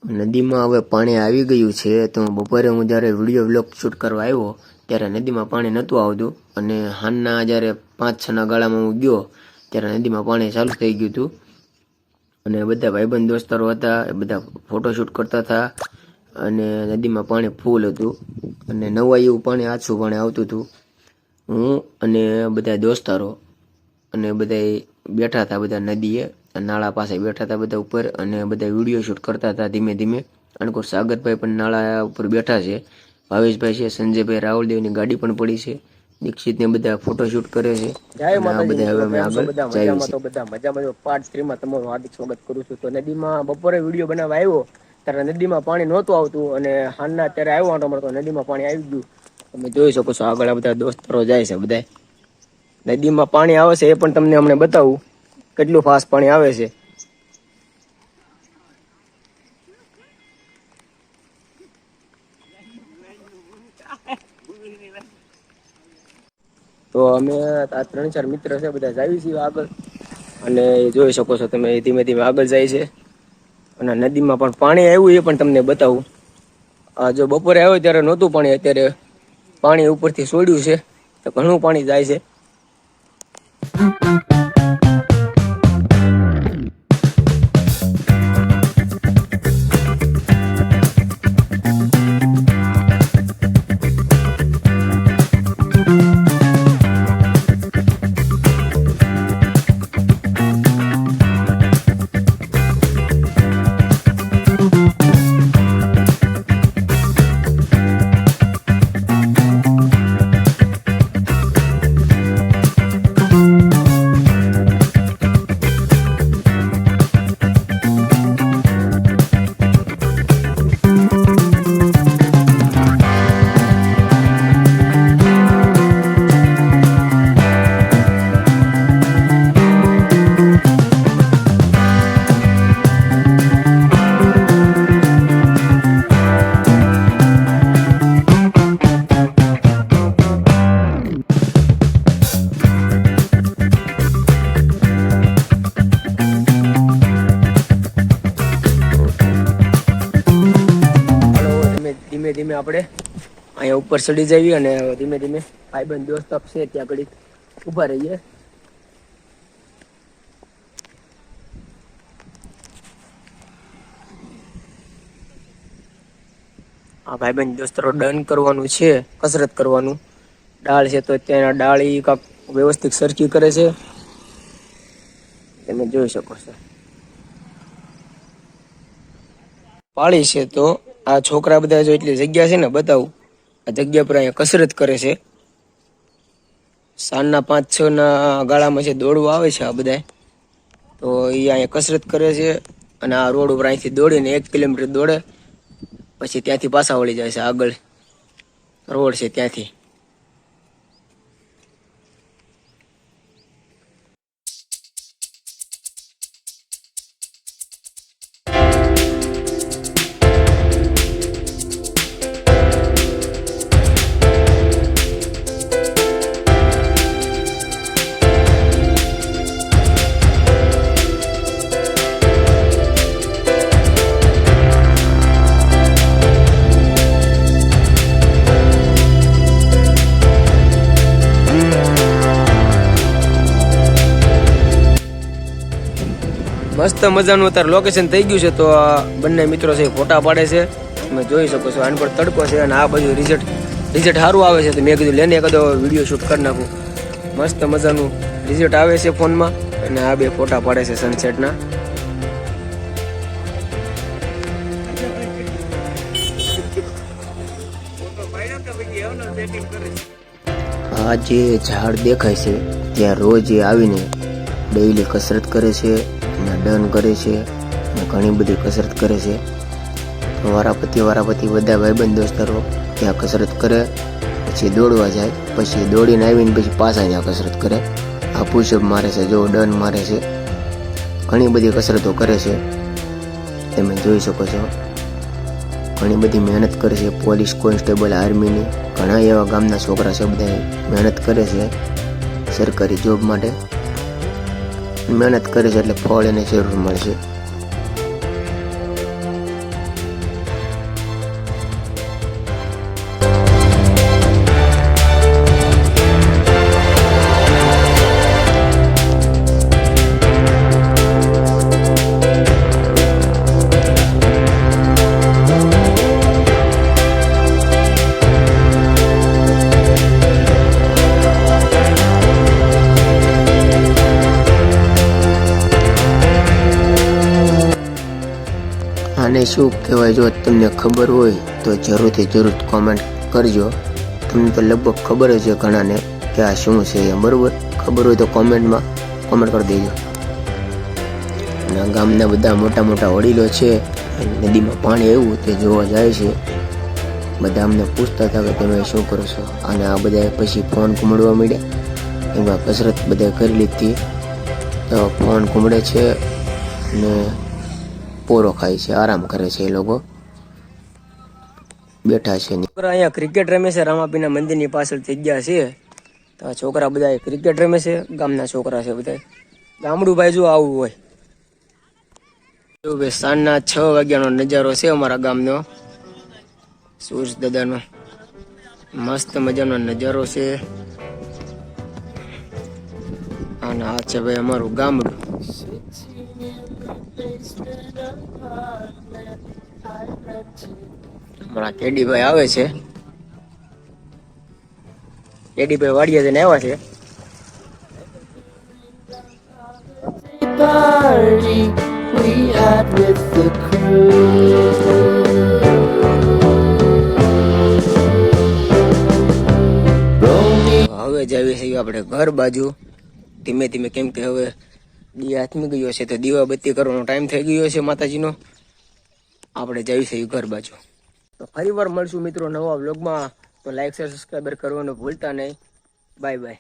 નદીમાં હવે પાણી આવી ગયું છે તો બપોરે હું જ્યારે વિડીયો વ્લોગ શૂટ કરવા આવ્યો ત્યારે નદીમાં પાણી નહોતું આવતું અને હાંજના જ્યારે 5-6 ગાળામાં હું ગયો ત્યારે નદીમાં પાણી ચાલુ થઈ ગયું હતું અને બધા ભાઈબંધ દોસ્તારો હતા એ બધા ફોટોશૂટ કરતા હતા અને નદીમાં પાણી ફૂલ હતું અને નવાઈ એવું પાણી આછું પાણી આવતું હતું. હું અને બધા દોસ્તારો અને બધા બેઠા હતા બધા નદીએ નાળા પાસે બેઠા હતા બધા ઉપર અને બધા વિડીયો શૂટ કરતા હતા ધીમે ધીમે. અણકોર સાગરભાઈ પણ નાળા ઉપર બેઠા છે, ભાવેશભાઈ છે, સંજયભાઈ, રાહુલદેવની ગાડી પણ પડી છે, દીક્ષિત ને બધા ફોટોશૂટ કરે છે. બધા હવે અમે આગળ જઈએ છીએ. બધા મજામાં પાર્ટ 3 માં તમારું હાર્દિક સ્વાગત કરું છું. તો નદીમાં બપોરે વિડીયો બનાવવા આવ્યો ત્યારે નદીમાં પાણી નહોતું આવતું અને હાલના અત્યારે આવ્યો હતો તો નદીમાં પાણી આવી ગયું. તમે જોઈ શકો છો આગળ બધા દોસ્તરો જાય છે. બધા નદીમાં પાણી આવે છે એ પણ તમને હમણાં બતાવું કેટલું ફાસ્ટ પાણી આવે છે. તો અમે આ 3-4 મિત્ર છે બધા જાય છીએ આગળ અને જોઈ શકો છો તમે ધીમે ધીમે આગળ જાય છે અને નદીમાં પણ પાણી આવ્યું એ પણ તમને બતાવું. આ જો બપોરે આવ્યો ત્યારે નહોતું પાણી, અત્યારે પાણી ઉપરથી છોડ્યું છે તો ઘણું પાણી જાય છે. ધીમે ધીમે આપણે અહીંયા ઉપર ચડી જઈએ અને ધીમે ધીમે ભાઈબંધ દોસ્ત છે ત્યાં ઘડી ઊભા રહીએ. આ ભાઈબંધ દોસ્તરો ડન કરવાનું છે, કસરત કરવાનું. ડાળ છે તો ત્યાં ડાળી કાંક વ્યવસ્થિત સરખી કરે છે, તમે જોઈ શકો છો. પાળી છે તો આ છોકરા બધા જો એટલી જગ્યા છે ને બતાવું, આ જગ્યા પર અહીંયા કસરત કરે છે. સાંજના 5-6 ના ગાળામાં છે દોડવા આવે છે આ બધા, તો એ અહીંયા કસરત કરે છે અને આ રોડ ઉપર અહીંથી દોડીને 1 કિલોમીટર દોડે પછી ત્યાંથી પાછા વળી જાય છે આગળ રોડ છે ત્યાંથી. મસ્ત મજાનું અત્યારે લોકેશન થઈ ગયું છે. તો આ બંને મિત્રો છે ફોટા પાડે છે, તમે જોઈ શકો છો. આની પર તડકો છે અને આ બાજુ રિઝલ્ટ સારું આવે છે તો મેં કીધું લેને એકાદો વિડીયો શૂટ કરી નાખું. મસ્ત મજાનું રિઝલ્ટ આવે છે ફોનમાં અને આ બે ફોટા પાડે છે સનસેટના. આ જે ઝાડ દેખાય છે ત્યાં રોજ એ આવીને ડેઈલી કસરત કરે છે અને ડન કરે છે અને ઘણી બધી કસરત કરે છે. વારાપતિ બધા ભાઈબંધ દોસ્તારો ત્યાં કસરત કરે, પછી દોડવા જાય, પછી દોડીને આવીને પછી પાછા ત્યાં કસરત કરે. આ પુશઅપ મારે છે, જો ડન મારે છે, ઘણી બધી કસરતો કરે છે, તમે જોઈ શકો છો. ઘણી બધી મહેનત કરે છે. પોલીસ કોન્સ્ટેબલ, આર્મીની ઘણા એવા ગામના છોકરા છે બધા મહેનત કરે છે સરકારી જોબ માટે. મહેનત કરે છે એટલે ફળ એને જરૂર મળશે. આને શું કહેવાય જો તમને ખબર હોય તો જરૂરથી જરૂર કોમેન્ટ કરજો. તમને તો લગભગ ખબર જ છે ઘણાને કે આ શું છે એમ, બરોબર? ખબર હોય તો કોમેન્ટમાં કોમેન્ટ કરી દેજો. અને આ ગામના બધા મોટા મોટા વડીલો છે નદીમાં પાણી આવ્યું તે જોવા જાય છે. બધા અમને પૂછતા હતા કે તમે શું કરો છો, અને આ બધા પછી ફોન ઘૂમડવા માંડ્યા. એમાં કસરત બધા કરી લીધી તો ફોન ઘૂમડે છે ને પોરો ખાય છે, આરામ કરે છે. એ લોકો બેઠા છે. છોકરા અહીંયા ક્રિકેટ રમે છે રામાપીના મંદિરની પાછળ જગ્યા છે. તો આ છોકરા બધા ક્રિકેટ રમે છે, ગામના છોકરા છે બધા. ગામડું ભાઈ જો આવું હોય. જો ભાઈ સાંજના 6 વાગ્યાનો નજારો છે અમારા ગામનો, સૂરજ દાદાનો મસ્ત મજાનો નજારો છે. અને આ છે ભાઈ અમારું ગામડું. હમણાં કેડીભાઈ આવે છે. કેડીભાઈ વાડિયા જઈને આવ્યા છે. Party we had with the crew. હવે જાવી છે આપણે ઘર બાજુ ધીમે ધીમે, કેમ કે હવે દિયા હાથમી ગયો છે તો દીવા બત્તી કરવાનો ટાઈમ થઈ ગયો છે માતાજીનો. આપણે જાવી છે ઘર બાજુ. તો ફરી વાર મળશું મિત્રો નવા વ્લોગમાં. તો લાઈક શેર સબસ્ક્રાઈબર કરવાનું ભૂલતા નહીં. Bye bye.